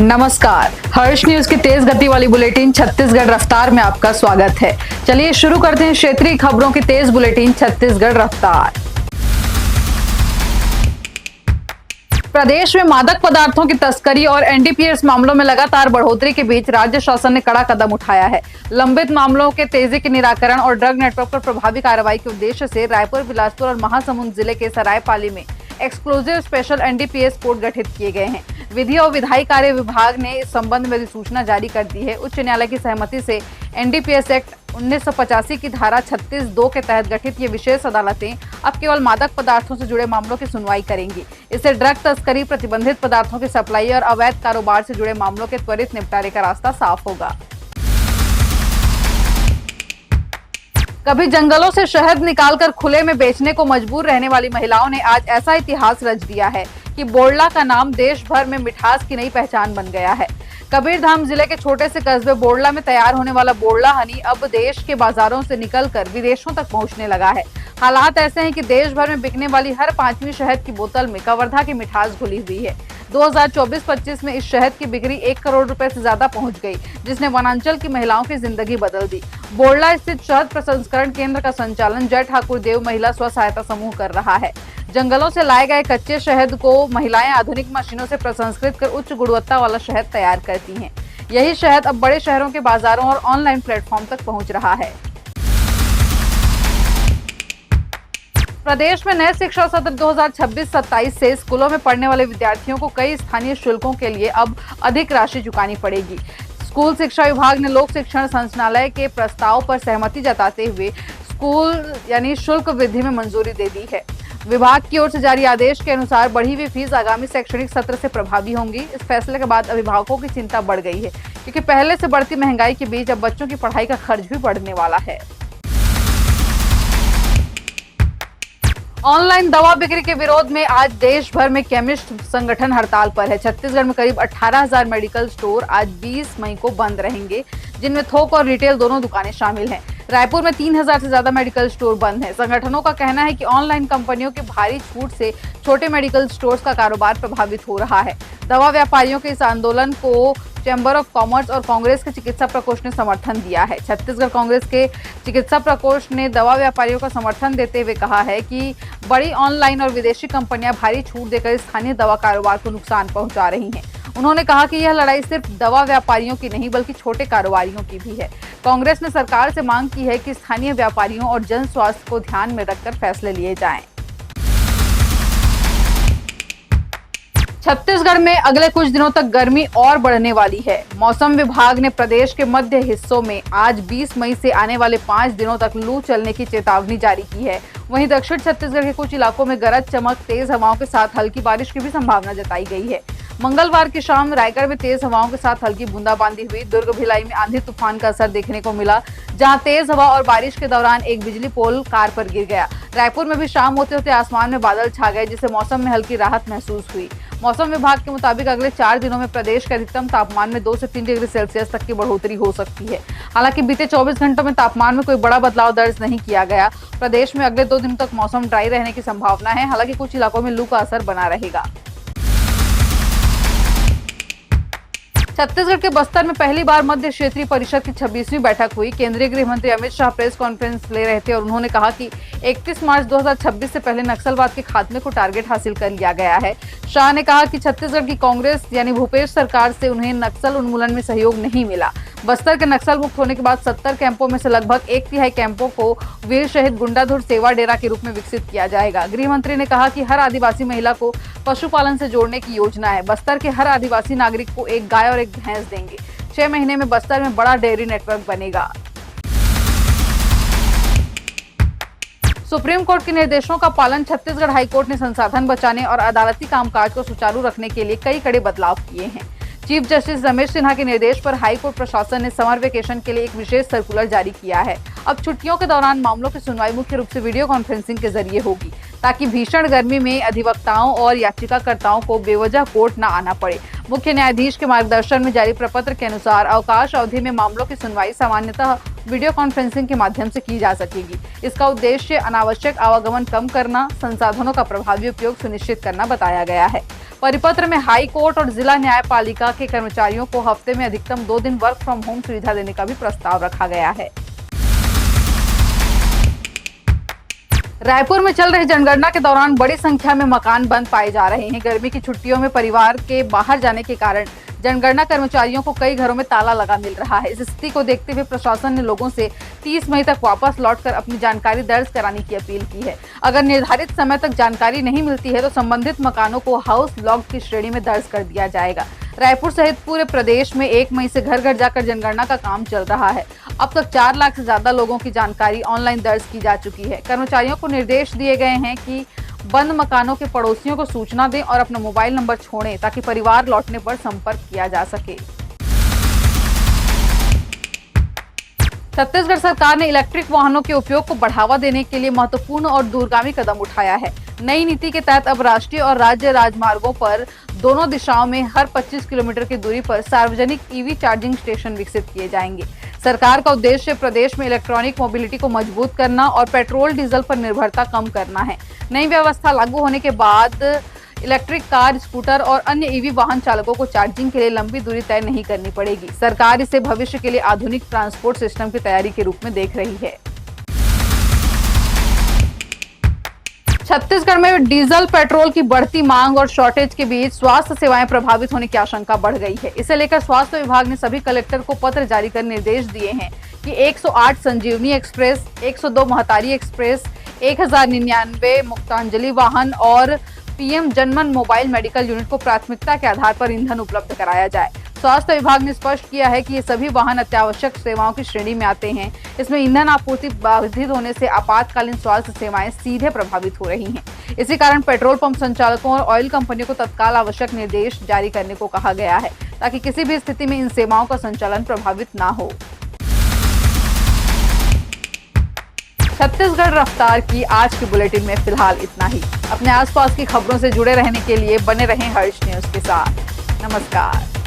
नमस्कार, हर्ष न्यूज की तेज गति वाली बुलेटिन छत्तीसगढ़ रफ्तार में आपका स्वागत है। चलिए शुरू करते हैं क्षेत्रीय खबरों की तेज बुलेटिन छत्तीसगढ़ रफ्तार। प्रदेश में मादक पदार्थों की तस्करी और एनडीपीएस मामलों में लगातार बढ़ोतरी के बीच राज्य शासन ने कड़ा कदम उठाया है। लंबित मामलों के तेजी के निराकरण और ड्रग नेटवर्क पर प्रभावी कार्रवाई के उद्देश्य से रायपुर, बिलासपुर और महासमुंद जिले के सरायपाली में एक्सक्लूसिव स्पेशल एनडीपीएस कोर्ट गठित किए गए हैं। विधि और विधायी कार्य विभाग ने इस संबंध में अधिसूचना जारी कर दी है। उच्च न्यायालय की सहमति से एनडीपीएस एक्ट 1985 की धारा 36(2) के तहत गठित ये विशेष अदालतें अब केवल मादक पदार्थों से जुड़े मामलों की सुनवाई करेंगी। इससे ड्रग तस्करी, प्रतिबंधित पदार्थों की सप्लाई और अवैध कारोबार से जुड़े मामलों के त्वरित निपटारे का रास्ता साफ होगा। कभी जंगलों से शहद निकालकर खुले में बेचने को मजबूर रहने वाली महिलाओं ने आज ऐसा इतिहास रच दिया है कि बोड़ला का नाम देश भर में मिठास की नई पहचान बन गया है। कबीरधाम जिले के छोटे से कस्बे बोड़ला में तैयार होने वाला बोड़ला हनी अब देश के बाजारों से निकलकर विदेशों तक पहुंचने लगा है। हालात ऐसे हैं कि देश भर में बिकने वाली हर 5वीं शहद की बोतल में कवर्धा की मिठास घुली हुई है। 2024-25 में इस शहद की बिक्री 1 करोड़ रुपए से ज्यादा पहुंच गई, जिसने वनांचल की महिलाओं की जिंदगी बदल दी। बोड़ला स्थित शहद प्रसंस्करण केंद्र का संचालन जय ठाकुर देव महिला स्व सहायता समूह कर रहा है। जंगलों से लाए गए कच्चे शहद को महिलाएं आधुनिक मशीनों से प्रसंस्कृत कर उच्च गुणवत्ता वाला शहद तैयार करती हैं। यही शहद अब बड़े शहरों के बाजारों और ऑनलाइन प्लेटफॉर्म तक पहुंच रहा है। प्रदेश में नए शिक्षा सत्र 2026-27 से स्कूलों में पढ़ने वाले विद्यार्थियों को कई स्थानीय शुल्कों के लिए अब अधिक राशि चुकानी पड़ेगी। स्कूल शिक्षा विभाग ने लोक शिक्षण संचालनालय के प्रस्ताव पर सहमति जताते हुए स्कूल यानी शुल्क वृद्धि में मंजूरी दे दी है। विभाग की ओर से जारी आदेश के अनुसार बढ़ी हुई फीस आगामी शैक्षणिक सत्र से प्रभावी होंगी। इस फैसले के बाद अभिभावकों की चिंता बढ़ गई है, क्योंकि पहले से बढ़ती महंगाई के बीच अब बच्चों की पढ़ाई का खर्च भी बढ़ने वाला है। ऑनलाइन दवा बिक्री के विरोध में आज देश भर में केमिस्ट संगठन हड़ताल पर है। छत्तीसगढ़ में करीब 18,000 मेडिकल स्टोर आज 20 मई को बंद रहेंगे, जिनमें थोक और रिटेल दोनों दुकानें शामिल हैं। रायपुर में 3,000 से ज्यादा मेडिकल स्टोर बंद हैं। संगठनों का कहना है कि ऑनलाइन कंपनियों की भारी छूट से छोटे मेडिकल स्टोर्स का कारोबार प्रभावित हो रहा है। दवा व्यापारियों के इस आंदोलन को चैम्बर ऑफ कॉमर्स और कांग्रेस के चिकित्सा प्रकोष्ठ ने समर्थन दिया है। छत्तीसगढ़ कांग्रेस के चिकित्सा प्रकोष्ठ ने दवा व्यापारियों का समर्थन देते हुए कहा है कि बड़ी ऑनलाइन और विदेशी कंपनियां भारी छूट देकर स्थानीय दवा कारोबार को नुकसान पहुंचा रही हैं। उन्होंने कहा कि यह लड़ाई सिर्फ दवा व्यापारियों की नहीं बल्कि छोटे कारोबारियों की भी है। कांग्रेस ने सरकार से मांग की है कि स्थानीय व्यापारियों और जन स्वास्थ्य को ध्यान में रखकर फैसले लिए जाएं। छत्तीसगढ़ में अगले कुछ दिनों तक गर्मी और बढ़ने वाली है। मौसम विभाग ने प्रदेश के मध्य हिस्सों में आज 20 मई से आने वाले 5 दिनों तक लू चलने की चेतावनी जारी की है। वहीं दक्षिण छत्तीसगढ़ के कुछ इलाकों में गरज चमक, तेज हवाओं के साथ हल्की बारिश की भी संभावना जताई गई है। मंगलवार की शाम रायगढ़ में तेज हवाओं के साथ हल्की बूंदाबांदी हुई। दुर्ग, भिलाई में आंधी तूफान का असर देखने को मिला, जहां तेज हवा और बारिश के दौरान एक बिजली पोल कार पर गिर गया। रायपुर में भी शाम होते होते आसमान में बादल छा गए, जिससे मौसम में हल्की राहत महसूस हुई। मौसम विभाग के मुताबिक अगले 4 दिनों में प्रदेश के अधिकतम तापमान में 2 से 3 डिग्री सेल्सियस तक की बढ़ोतरी हो सकती है। हालांकि बीते 24 घंटों में तापमान में कोई बड़ा बदलाव दर्ज नहीं किया गया। प्रदेश में अगले 2 दिनों तक मौसम ड्राई रहने की संभावना है। हालांकि कुछ इलाकों में लू का असर बना रहेगा। छत्तीसगढ़ के बस्तर में पहली बार मध्य क्षेत्रीय परिषद की 26वीं बैठक हुई। केंद्रीय गृह मंत्री अमित शाह प्रेस कॉन्फ्रेंस ले रहे थे और उन्होंने कहा कि 31 मार्च 2026 से पहले नक्सलवाद के खात्मे को टारगेट हासिल कर लिया गया है। शाह ने कहा कि छत्तीसगढ़ की कांग्रेस यानी भूपेश सरकार से उन्हें नक्सल उन्मूलन में सहयोग नहीं मिला। बस्तर के नक्सल मुक्त होने के बाद 70 कैंपों में से लगभग 1/3 कैंपों को वीर शहीद गुंडाधुर सेवा डेरा के रूप में विकसित किया जाएगा। गृह मंत्री ने कहा कि हर आदिवासी महिला को पशुपालन से जोड़ने की योजना है। बस्तर के हर आदिवासी नागरिक को एक गाय और एक भैंस देंगे। 6 महीने में बस्तर में बड़ा डेयरी नेटवर्क बनेगा। सुप्रीम कोर्ट के निर्देशों का पालन छत्तीसगढ़ हाईकोर्ट ने संसाधन बचाने और अदालती कामकाज को सुचारू रखने के लिए कई कड़े बदलाव किए हैं। चीफ जस्टिस रमेश सिन्हा के निर्देश पर हाईकोर्ट प्रशासन ने समर वेकेशन के लिए एक विशेष सर्कुलर जारी किया है। अब छुट्टियों के दौरान मामलों की सुनवाई मुख्य रूप से वीडियो कॉन्फ्रेंसिंग के जरिए होगी, ताकि भीषण गर्मी में अधिवक्ताओं और याचिकाकर्ताओं को बेवजह कोर्ट न आना पड़े। मुख्य न्यायाधीश के मार्गदर्शन में जारी प्रपत्र के अनुसार अवकाश अवधि में मामलों की सुनवाई सामान्यतः वीडियो कॉन्फ्रेंसिंग के माध्यम से की जा सकेगी। इसका उद्देश्य अनावश्यक आवागमन कम करना, संसाधनों का प्रभावी उपयोग सुनिश्चित करना बताया गया है। परिपत्र में हाई कोर्ट और जिला न्यायपालिका के कर्मचारियों को हफ्ते में अधिकतम 2 दिन वर्क फ्रॉम होम सुविधा देने का भी प्रस्ताव रखा गया है। रायपुर में चल रही जनगणना के दौरान बड़ी संख्या में मकान बंद पाए जा रहे हैं। गर्मी की छुट्टियों में परिवार के बाहर जाने के कारण जनगणना कर्मचारियों को कई घरों में ताला लगा मिल रहा है। इस स्थिति को देखते हुए प्रशासन ने लोगों से 30 मई तक वापस लौटकर अपनी जानकारी दर्ज कराने की अपील की है। अगर निर्धारित समय तक जानकारी नहीं मिलती है तो संबंधित मकानों को हाउस लॉक्ड की श्रेणी में दर्ज कर दिया जाएगा। रायपुर सहित पूरे प्रदेश में 1 मई से घर घर जाकर जनगणना का काम चल रहा है। अब तक 4 लाख से ज्यादा लोगों की जानकारी ऑनलाइन दर्ज की जा चुकी है। कर्मचारियों को निर्देश दिए गए हैं कि बंद मकानों के पड़ोसियों को सूचना दें और अपना मोबाइल नंबर छोड़ें ताकि परिवार लौटने पर संपर्क किया जा सके। छत्तीसगढ़ सरकार ने इलेक्ट्रिक वाहनों के उपयोग को बढ़ावा देने के लिए महत्वपूर्ण और दूरगामी कदम उठाया है। नई नीति के तहत अब राष्ट्रीय और राज्य राजमार्गों पर दोनों दिशाओं में हर 25 किलोमीटर की दूरी पर सार्वजनिक ईवी चार्जिंग स्टेशन विकसित किए जाएंगे। सरकार का उद्देश्य प्रदेश में इलेक्ट्रॉनिक मोबिलिटी को मजबूत करना और पेट्रोल डीजल पर निर्भरता कम करना है। नई व्यवस्था लागू होने के बाद इलेक्ट्रिक कार, स्कूटर और अन्य ईवी वाहन चालकों को चार्जिंग के लिए लंबी दूरी तय नहीं करनी पड़ेगी। सरकार इसे भविष्य के लिए आधुनिक ट्रांसपोर्ट सिस्टम की तैयारी के रूप में देख रही है। छत्तीसगढ़ में डीजल पेट्रोल की बढ़ती मांग और शॉर्टेज के बीच स्वास्थ्य सेवाएं प्रभावित होने की आशंका बढ़ गई है। इसे लेकर स्वास्थ्य विभाग ने सभी कलेक्टर को पत्र जारी कर निर्देश दिए हैं कि 108 संजीवनी एक्सप्रेस, 102 महतारी एक्सप्रेस, 1099 मुक्तांजलि वाहन और पीएम जनमन मोबाइल मेडिकल यूनिट को प्राथमिकता के आधार पर ईंधन उपलब्ध कराया जाए। स्वास्थ्य विभाग ने स्पष्ट किया है कि ये सभी वाहन अत्यावश्यक सेवाओं की श्रेणी में आते हैं। इसमें ईंधन आपूर्ति बाधित होने से आपातकालीन स्वास्थ्य सेवाएं सीधे प्रभावित हो रही हैं। इसी कारण पेट्रोल पंप संचालकों और ऑयल कंपनियों को तत्काल आवश्यक निर्देश जारी करने को कहा गया है ताकि किसी भी स्थिति में इन सेवाओं का संचालन प्रभावित न हो। छत्तीसगढ़ रफ्तार की आज के बुलेटिन में फिलहाल इतना ही। अपने आसपास की खबरों से जुड़े रहने के लिए बने रहें हर्ष न्यूज के साथ। नमस्कार।